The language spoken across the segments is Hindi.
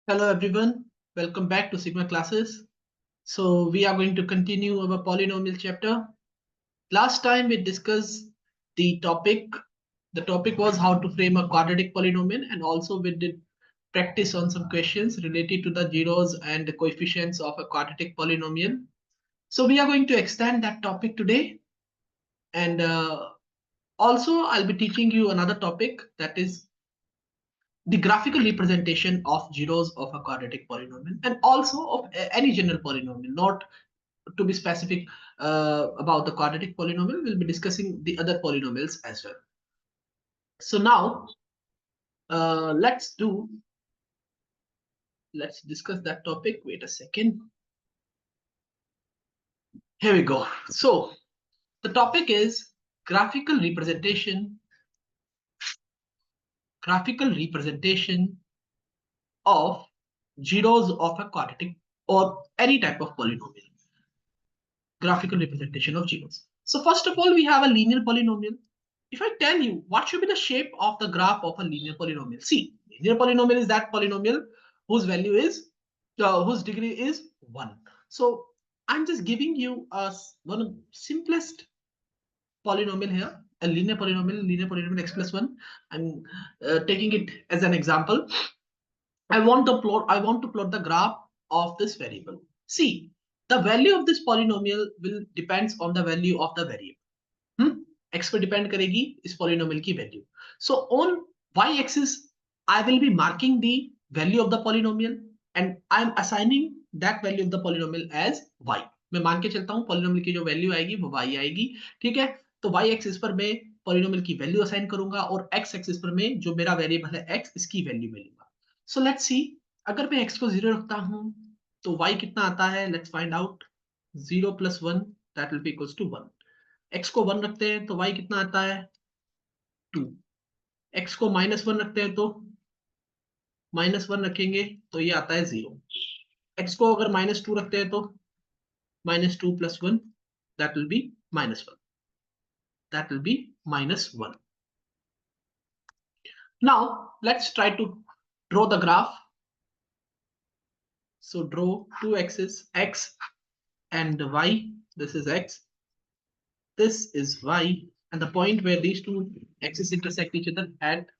Hello everyone, welcome back to Sigma classes. So we are going to continue our polynomial chapter. Last time we discussed the topic. The topic was how to frame a quadratic polynomial, and also we did practice on some questions related to the zeros and the coefficients of a quadratic polynomial. So we are going to extend that topic today, and also I'll be teaching you another topic, that is the graphical representation of zeros of a quadratic polynomial, and also of any general polynomial, not to be specific about the quadratic polynomial. We'll be discussing the other polynomials as well. So now let's discuss that topic. Wait a second. Here we go. So the topic is graphical representation of zeros of a quadratic or any type of polynomial. Graphical representation of zeros. So first of all, we have a linear polynomial. If I tell you what should be the shape of the graph of a linear polynomial, see, linear polynomial is that polynomial whose value is, whose degree is 1. So I'm just giving you one of the simplest polynomial here, a linear polynomial x plus 1. I'm taking it as an example. I want to plot the graph of this variable. See, the value of this polynomial will depends on the value of the variable. X पर depend करेगी इस polynomial की value. So on y-axis, I will be marking the value of the polynomial and I am assigning that value of the polynomial as y. मैं मान के चलता हूँ polynomial की जो value आएगी वो y आएगी, ठीक है? तो y-axis पर मैं polynomial की value assign करूंगा और x-axis पर मैं जो मेरा variable है x, इसकी value में लूंगा. So let's see, अगर मैं x को 0 रखता हूं तो y कितना आता है? Let's find out. 0 plus 1, that will be equals to 1. x को 1 रखते हैं तो y कितना आता है? 2. x को -1 रखते हैं तो -1 रखेंगे तो ये आता है 0. x को अगर -2 रखते हैं तो -2 plus 1, that will be -1. That will be -1. Now let's try to draw the graph. So draw two axes, x and y. This is x, this is y, and the point where these two axes intersect each other at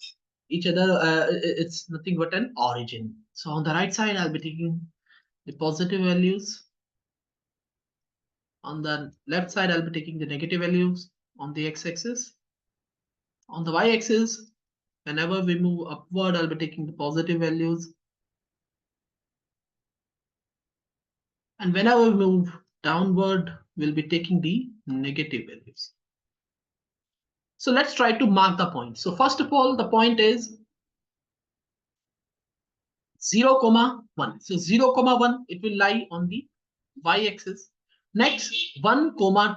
each other, it's nothing but an origin. So on the right side, I'll be taking the positive values. On the left side, I'll be taking the negative values on the x-axis. On the y-axis, whenever we move upward, I'll be taking the positive values. And whenever we move downward, we'll be taking the negative values. So let's try to mark the point. So first of all, the point is 0, 1. So 0, 1, it will lie on the y-axis. Next, 1, 2. 1,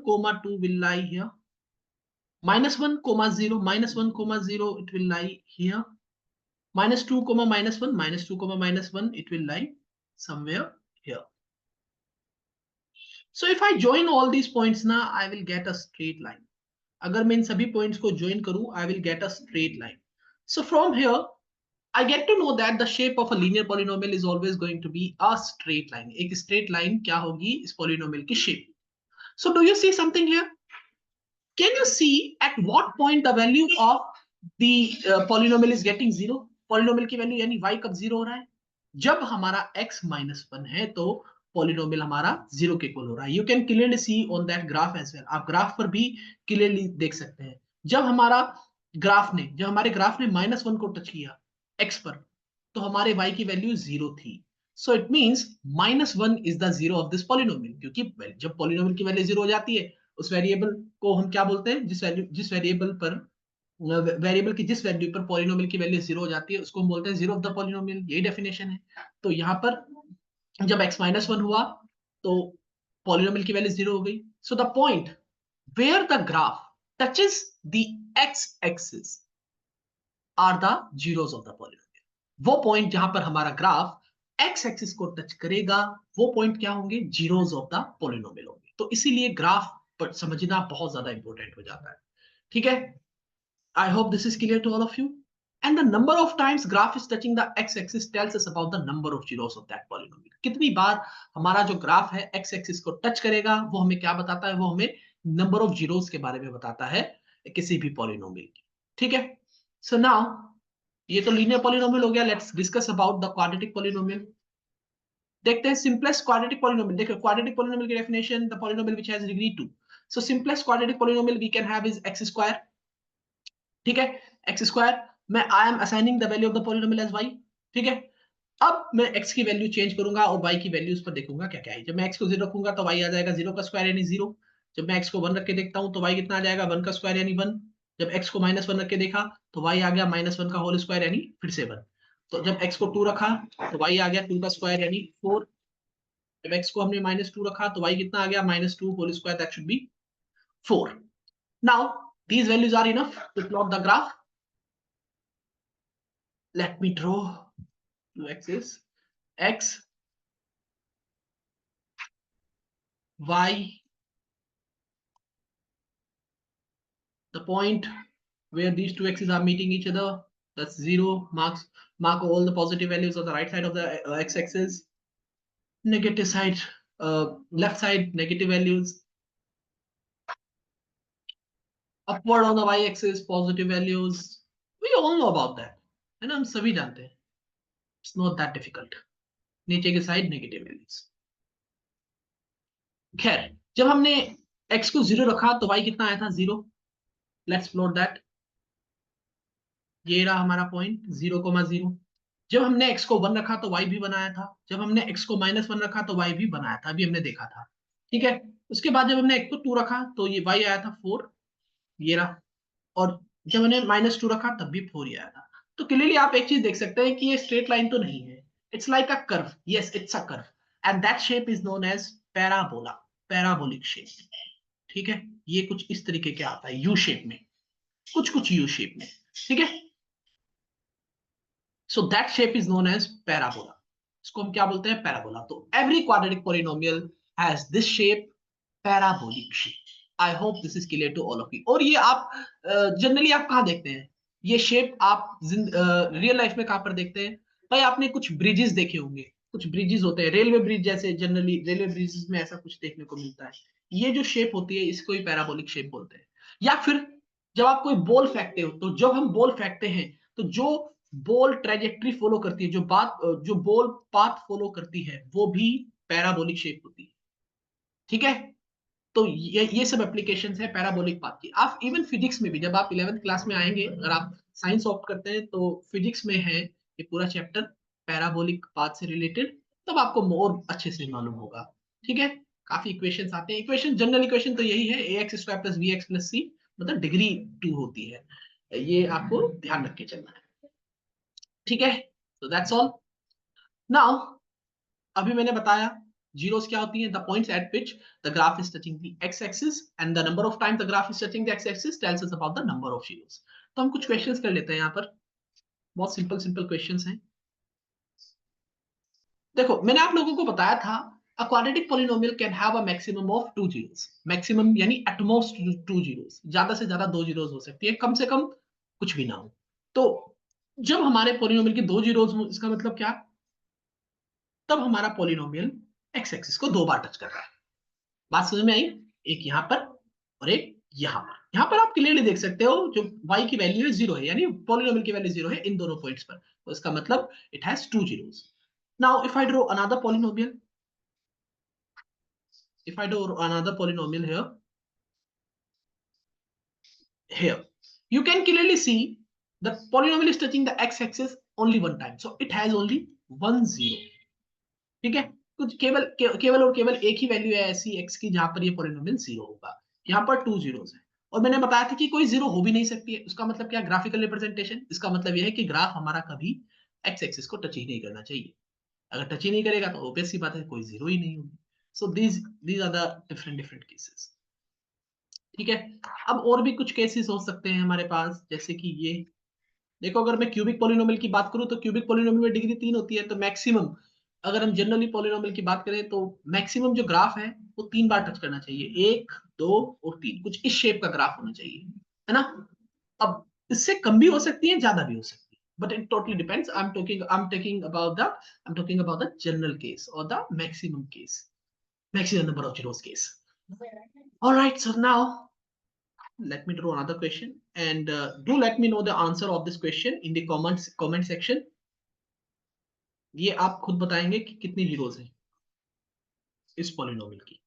2 will lie here. -1, 0, -1, 0, it will lie here. -2, -1, -2, -1, it will lie somewhere here. So if I join all these points now, I will get a straight line. अगर मैं इन सभी points को join करूं, I will get a straight line. So from here, I get to know that the shape of a linear polynomial is always going to be a straight line. एक straight line क्या होगी इस polynomial की shape. So do you see something here? Can you see at what point the value of the polynomial is getting 0? Polynomial की value यानी y कब 0 हो रहा है? जब हमारा x -1 है तो polynomial हमारा 0 के इक्वल हो रहा है. You can clearly see on that graph as well. आप ग्राफ पर भी clearly देख सकते हैं. जब हमारे ग्राफ ने -1 को टच किया x पर, तो हमारे y की वैल्यू 0 थी. So it means -1 is the 0 of this polynomial. क्योंकि जब polynomial की वैल्यू 0 हो जाती है, उस वेरिएबल को हम क्या बोलते हैं? जिस वेरिएबल की जिस वैल्यू पर पॉलिनोमियल की वैल्यू 0 हो जाती है उसको हम बोलते हैं 0 ऑफ द पॉलिनोमियल. यही डेफिनेशन है. तो यहाँ पर जब x -1 हुआ तो पॉलिनोमियल की वैल्यू 0 हो गई. So the point where the graph touches the x axis are the zeros of the polynomial. वो पॉइंट जहां पर हमारा ग्राफ x एक्सिस को टच करेगा, वो पॉइंट क्या होंगे? जीरोस ऑफ द पॉलिनोमियल होंगे. तो इसीलिए ग्राफ पर समझना बहुत ज्यादा इंपॉर्टेंट हो जाता है. ठीक है? I hope this is clear to all of you. and the number of times graph is touching the x-axis tells us about the number of zeros of that polynomial. कितनी बार हमारा जो ग्राफ है x-axis को टच करेगा वो हमें क्या बताता है, वो हमें नंबर ऑफ जीरोस के बारे में बताता है किसी भी पॉलिनोमियल की। ठीक है, सो नाउ ये तो लीनियर पॉलिनोमियल हो गया। Let's discuss about the quadratic polynomial. देखते हैं सिंपलेस्ट क्वाड्रेटिक पॉलिनोमियल। देखो क्वाड्रेटिक पॉलिनोमियल की definition, the polynomial which has degree 2। So simplest quadratic polynomial we can have is x square. ठीक है, एक्स स्क्वायर मैं I am assigning the value of the polynomial as y. ठीक है, अब मैं x की वैल्यू चेंज करूंगा और y की वैल्यूज पर देखूंगा क्या क्या है। जब मैं x को 0 रखूंगा तो y आ जाएगा 0 का स्क्वायर यानी 0। जब मैं x को 1 रख के देखता हूं तो y कितना आ जाएगा 1 का स्क्वायर यानी 1। जब x को -1 रख के देखा तो y आ गया -1 का होल स्क्वायर यानी फिर से 1। तो जब x को 2 रखा तो y आ गया 2 का स्क्वायर यानी 4। जब x को हमने -2 रखा तो y कितना आ गया -2 whole square, that should be 4। Now these values are enough to plot the graph. Let me draw two axes, x, y, the point where these two axes are meeting each other, that's 0. Mark all the positive values on the right side of the x-axis, negative side, left side negative values, upward on the y-axis positive values. We all know about that, है ना, हम सभी जानते हैं। It's not that difficult. नीचे के साइड नेगेटिव वैल्यूज। खैर, जब हमने x को 0 रखा तो y कितना आया था 0। Let's plot that. ये रहा हमारा पॉइंट 0,0। जब हमने x को 1 रखा तो y भी बनाया था। जब हमने x को -1 रखा तो y भी बनाया था, अभी हमने देखा था। ठीक है, उसके बाद जब हमने x को 2 रखा तो ये y आया था 4, ये रहा। और जब हमने -2 रखा तब भी 4 ही आया था। तो क्लियरली आप एक चीज देख सकते हैं कि ये स्ट्रेट लाइन तो नहीं है, it's like a curve. Yes, it's a curve and that shape is known as parabola, parabolic shape. ठीक है, ये कुछ इस तरीके के आता है यू शेप में, कुछ कुछ यू शेप में। ठीक है, so that shape is known as parabola. इसको हम क्या बोलते हैं, पैराबोला। तो every quadratic polynomial has this shape, parabolic shape. I hope this is clear to all of you. और ये आप जनरली आप कहाँ देखते हैं ये शेप, आप रियल लाइफ में कहाँ पर देखते हैं भाई? आपने कुछ ब्रिजेस देखे होंगे, कुछ ब्रिजेस होते हैं रेलवे ब्रिज जैसे, जनरली रेलवे ब्रिजेस में ऐसा कुछ देखने को मिलता है। ये जो शेप होती है इसको ही पैराबोलिक शेप बोलते हैं। या फिर जब आप कोई बॉल फेंकते हो, तो जब हम बॉल फेंकते हैं तो जो बॉल ट्रेजेक्ट्री फॉलो करती है, जो बॉल पाथ फॉलो करती है वो भी पैराबोलिक शेप होती है। ठीक है, तो ये सब एप्लीकेशंस है पैराबोलिक पाथ की। आप इवन फिजिक्स में भी जब आप 11th क्लास में आएंगे, अगर आप साइंस ऑप्ट करते हैं तो फिजिक्स में है ये पूरा चैप्टर पैराबोलिक पाथ से रिलेटेड, तब आपको मोर अच्छे से मालूम होगा। ठीक है, काफी इक्वेशंस आते हैं। इक्वेशन, जनरल इक्वेशन तो यही है, ax² + bx + c, मतलब डिग्री 2 होती है। ये आपको ध्यान रख के चलना है। ठीक है, तो दैट्स ऑल। नाउ अभी मैंने बताया जीरोस क्या होती हैं, the points at which the graph is touching the x axis and the number of time the graph is touching the x axis tells us about the number of zeros. तो हम कुछ क्वेश्चंस कर लेते हैं यहाँ पर, बहुत सिंपल सिंपल क्वेश्चंस हैं। देखो मैंने आप लोगों को बताया था a quadratic polynomial can have a maximum of 2 zeros, maximum यानी at most 2 zeros, ज्यादा से ज्यादा 2 zeros हो सकती है, कम से कम कुछ भी ना हो। तो जब हमारे पॉलिनोमियल की 2 जीरोस हो, इसका मतलब क्या, तब हमारा पॉलिनोमियल एक्स एक्सिस को 2 बार टच कर रहा है। बात समझ में आई? एक यहां पर और एक यहां पर। यहां पर आप क्लियरली देख सकते हो जो y की वैल्यू है 0 है, यानी पॉलिनोमियल की वैल्यू 0 है इन दोनों पॉइंट्स पर, तो इसका मतलब it has 2 zeros. Now if I draw another polynomial, if I do another polynomial here, you can clearly see the polynomial is touching the x-axis only one time, so it has only 1 0. ठीक है, कुछ केवल और केवल एक ही वैल्यू है ऐसी x की जहां पर ये पॉलिनोमियल 0 होगा। यहाँ पर 2 zeros है, और मैंने बताया था कि कोई 0 हो भी नहीं सकती है। उसका मतलब क्या, ग्राफिकल रिप्रेजेंटेशन। इसका मतलब यह है कि ग्राफ हमारा कभी x एक्सिस को टच ही नहीं करना चाहिए। अगर टच ही नहीं करेगा तो ऑब्वियस सी बात है कोई 0 ही नहीं होगी। So these are the different different cases. ठीक है, अब और भी कुछ केसेस हो सकते हैं हमारे पास, जैसे कि ये देखो, अगर मैं क्यूबिक पॉलिनोमियल की बात करूं तो क्यूबिक पॉलिनोमियल में डिग्री 3 होती है, तो मैक्सिमम, अगर हम जनरली पॉलिनोमियल की बात करें तो मैक्सिमम जो ग्राफ है वो 3 बार टच करना चाहिए, 1 2 और 3, कुछ इस शेप का ग्राफ होना चाहिए, है ना। अब इससे कम भी हो सकती है, ज्यादा भी हो सकती है, but it totally depends. I'm talking about the general case or the maximum number of zeros case. All right, so now let me draw another question, and do let me know the answer of this question in the comment section. ये आप खुद बताएंगे कि कितनी जीरोस हैं इस पॉलिनोमियल की,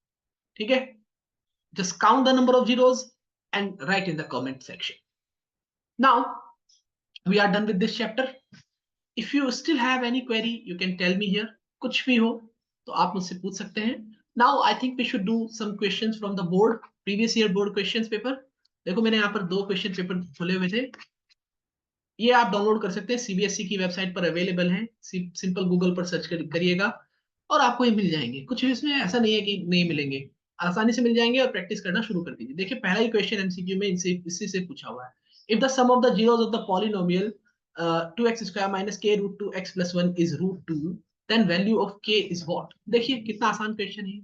ठीक है? Just count the number of zeros and write in the comment section. Now we are done with this chapter. If you still have any query, you can tell me here. कुछ भी हो तो आप मुझसे पूछ सकते हैं. Now I think we should do some questions from the board, previous year board questions paper. देखो मैंने यहाँ पर 2 क्वेश्चन पेपर खोले हुए थे. ये आप डाउनलोड कर सकते हैं, सीबीएसई की वेबसाइट पर अवेलेबल है. सिंपल गूगल पर सर्च करिएगा और आपको ये मिल जाएंगे. कुछ इसमें ऐसा नहीं है कि नहीं मिलेंगे, आसानी से मिल जाएंगे और प्रैक्टिस करना शुरू कर दीजिए. देखिए पहला ही क्वेश्चन एमसीक्यू में इसी से पूछा हुआ है. If the sum of the zeros of the polynomial 2x square minus k root 2x plus 1 is root 2, then value of k is what. देखिए कितना आसान क्वेश्चन है.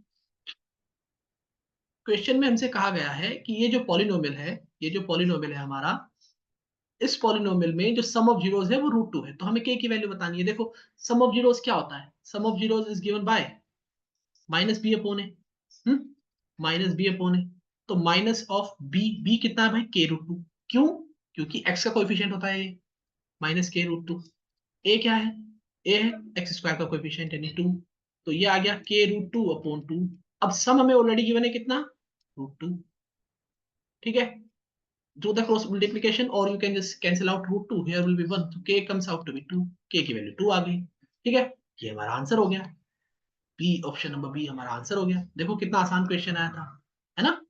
क्वेश्चन में हमसे कहा गया है कि ये जो पॉलिनोमियल है हमारा, इस पॉलिनोमियल में जो सम ऑफ जीरोस है वो रूट 2 है. तो हमें k की वैल्यू बतानी है. देखो सम ऑफ जीरोस क्या होता है? Sum of zeros is given by minus B upon A. Minus B upon A. तो माइनस ऑफ बी कितना है भाई? k root 2. क्यों? क्योंकि x का कोएफिशिएंट होता है माइनस k रूट 2. a क्या है? a है एक्स स्क्वायर का कोएफिशिएंट यानी 2. तो ये आ गया k रूट 2 अपॉन 2. अब सम हमें ऑलरेडी गिवन है कितना? रूट 2. ठीक है, do the cross multiplication or you can just cancel out root 2. Here will be 1, so k comes out to be 2. k की वैल्यू 2 आ गई. ठीक है, ये हमारा आंसर हो गया. बी, ऑप्शन नंबर बी हमारा आंसर हो गया. देखो कितना आसान क्वेश्चन आया था, है ना?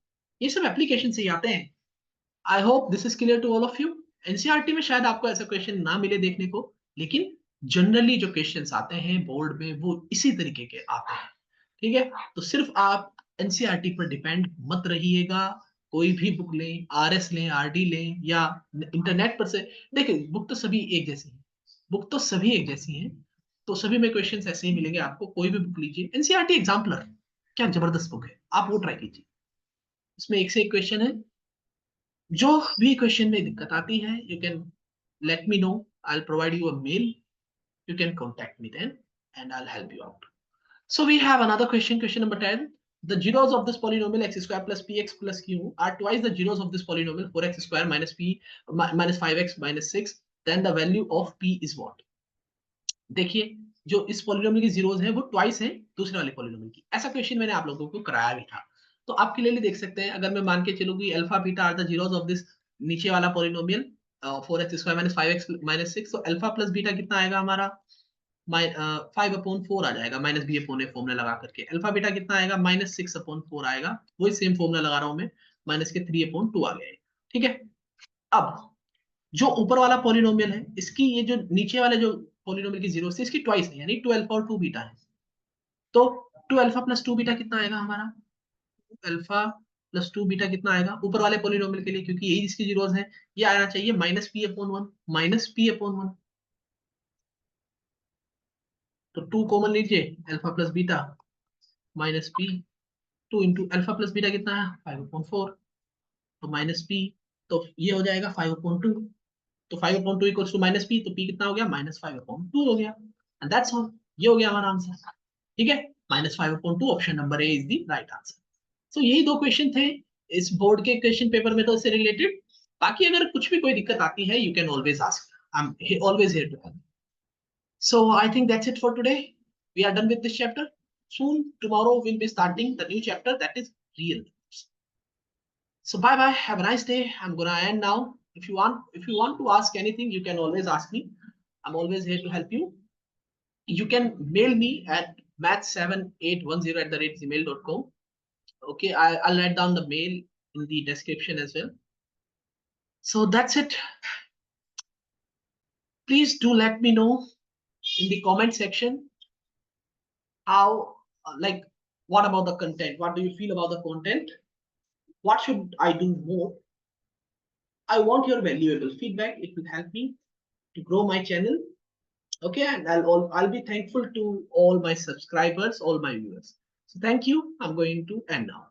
ये सब एप्लीकेशन से ही आते हैं. I hope this is clear to all of you. NCERT में शायद आपको ऐसा क्वेश्चन ना मिले देखने को, लेकिन जनरली जो क्वेश्चंस आते हैं बोर्ड में वो इसी तरीके के आते हैं. ठीक है, तो सिर्फ आप एनसीईआरटी पर डिपेंड मत रहिएगा. कोई भी बुक लें, आरएस लें, आरडी लें या इंटरनेट पर से देखिए. बुक तो सभी एक जैसी हैं. तो सभी में क्वेश्चंस ऐसे ही मिलेंगे आपको. कोई भी बुक लीजिए, एनसीईआरटी एग्जाम्पलर क्या जबरदस्त बुक है, आप वो ट्राई कीजिए. इसमें एक से एक क्वेश्चन है. जो भी क्वेश्चन में दिक्कत आती है, you can let me know. I will provide you a mail. You can contact me then and I'll help you out. So we have another question, question number 10. The zeros of this polynomial x square plus px plus q are twice the zeros of this polynomial 4x square minus p minus 5x minus 6. Then the value of p is what? देखिए जो इस पॉलिनोमियल की जीरोस हैं वो ट्वाइस हैं दूसरे वाले पॉलिनोमियल की. ऐसा क्वेश्चन मैंने आप लोगों को कराया भी था. तो आप क्लियरली देख सकते हैं. अगर मैं मान के चलूँ कि alpha beta are the zeros of this नीचे वाला polynomial 4x square minus 5x minus 6, तो अल्फा प्लस बीटा कितना आएगा हमारा? 5/4 आ जाएगा minus B upon a formula लगा करके. अल्फा बीटा कितना आएगा? माइनस 6/4 आएगा. वही सेम फॉर्मूला लगा रहा हूं मैं, माइनस के 3/2 आ गया है. ठीक है, अब जो ऊपर वाला पॉलिनोमियल है इसकी ये जो नीचे वाले जो पॉलिनोमियल की जीरो से इसकी ट्वाइस है, यानी 2 अल्फा और 2 बीटा है. तो 2 अल्फा प्लस 2 बीटा कितना आएगा हमारा? अल्फा प्लस 2 बीटा कितना आएगा ऊपर वाले पॉलिनोमियल के लिए, क्योंकि यही इसकी जीरोस है. ये आना चाहिए minus P upon 1. Minus P upon 1, तो 2 कॉमन लीजिए, alpha plus beta minus P. 2 into alpha plus beta कितना है? 5/4. तो माइनस पी, तो ये हो जाएगा 5/2. तो 5/2 इक्वल्स टू माइनस पी, तो पी कितना हो गया? माइनस 5/2 हो गया. And that's all. ये हो गया हमारा आंसर. ठीक है, minus 5/2, option number A is the right answer. So यही 2 क्वेश्चन थे इस बोर्ड के क्वेश्चन पेपर में तो इससे रिलेटेड. बाकी अगर कुछ भी कोई दिक्कत आती है, you can always ask. I am always here to help. So I think that's it for today. We are done with this chapter. Soon, tomorrow we'll be starting the new chapter, that is real numbers. So bye bye. Have a nice day. I'm gonna end now. If you want to ask anything, you can always ask me. I'm always here to help you. You can mail me at math7810@gmail.com. Okay, I'll write down the mail in the description as well. So that's it. Please do let me know in the comment section how like what about the content, what do you feel about the content, what should I do more. I want your valuable feedback. It will help me to grow my channel. Okay, and I'll be thankful to all my subscribers, all my viewers. So thank you. I'm going to end now.